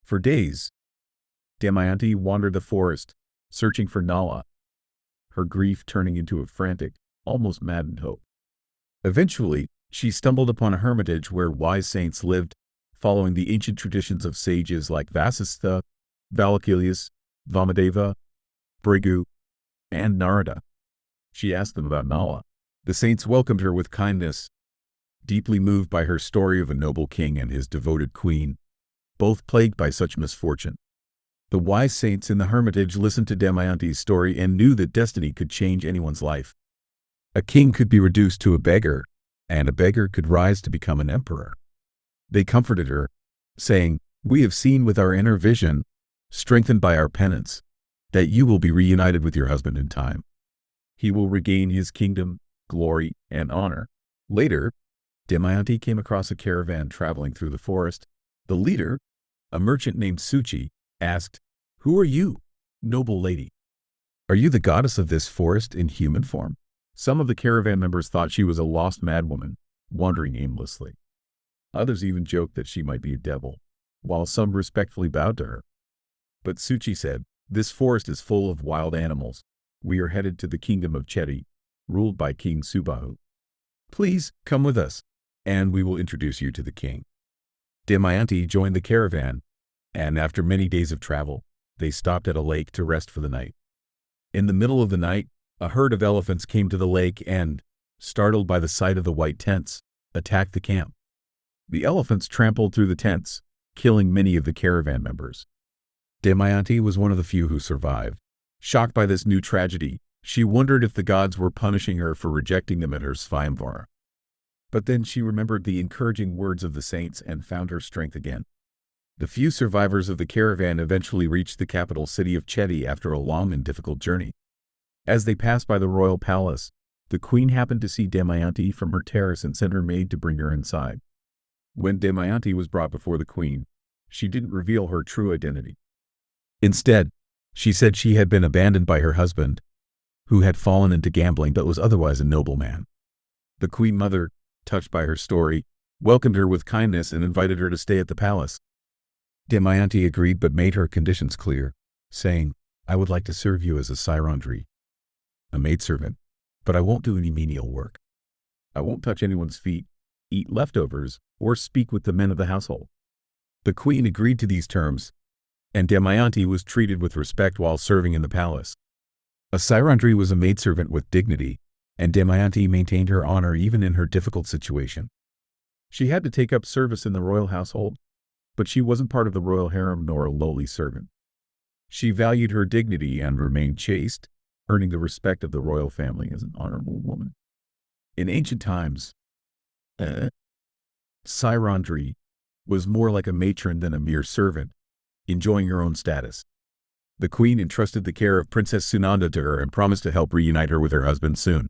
For days, Damayanti wandered the forest, searching for Nala, her grief turning into a frantic, almost maddened hope. Eventually, she stumbled upon a hermitage where wise saints lived, following the ancient traditions of sages like Vasistha, Valakilius, Vamadeva, Brigu, and Narada. She asked them about Nala. The saints welcomed her with kindness, deeply moved by her story of a noble king and his devoted queen, both plagued by such misfortune. The wise saints in the hermitage listened to Damayanti's story and knew that destiny could change anyone's life. A king could be reduced to a beggar, and a beggar could rise to become an emperor. They comforted her, saying, "We have seen with our inner vision, strengthened by our penance, that you will be reunited with your husband in time. He will regain his kingdom, glory, and honor." Later, Damayanti came across a caravan traveling through the forest. The leader, a merchant named Suchi, asked, "Who are you, noble lady? Are you the goddess of this forest in human form?" Some of the caravan members thought she was a lost madwoman, wandering aimlessly. Others even joked that she might be a devil, while some respectfully bowed to her. But Suchi said, "This forest is full of wild animals. We are headed to the kingdom of Chedi, ruled by King Subahu. Please come with us, and we will introduce you to the king." Damayanti joined the caravan, and after many days of travel, they stopped at a lake to rest for the night. In the middle of the night, a herd of elephants came to the lake and, startled by the sight of the white tents, attacked the camp. The elephants trampled through the tents, killing many of the caravan members. Damayanti was one of the few who survived. Shocked by this new tragedy, she wondered if the gods were punishing her for rejecting them at her Svayamvara. But then she remembered the encouraging words of the saints and found her strength again. The few survivors of the caravan eventually reached the capital city of Chedi after a long and difficult journey. As they passed by the royal palace, the queen happened to see Damayanti from her terrace and sent her maid to bring her inside. When Damayanti was brought before the queen, she didn't reveal her true identity. Instead, she said she had been abandoned by her husband, who had fallen into gambling but was otherwise a noble man. The queen mother, touched by her story, welcomed her with kindness and invited her to stay at the palace. Damayanti agreed but made her conditions clear, saying, "I would like to serve you as a sairandri, a maidservant, but I won't do any menial work. I won't touch anyone's feet, eat leftovers, or speak with the men of the household." The queen agreed to these terms, and Damayanti was treated with respect while serving in the palace. A sairandri was a maidservant with dignity, and Damayanti maintained her honor even in her difficult situation. She had to take up service in the royal household, but she wasn't part of the royal harem nor a lowly servant. She valued her dignity and remained chaste, earning the respect of the royal family as an honorable woman. In ancient times, sairandri was more like a matron than a mere servant, enjoying her own status. The queen entrusted the care of Princess Sunanda to her and promised to help reunite her with her husband soon.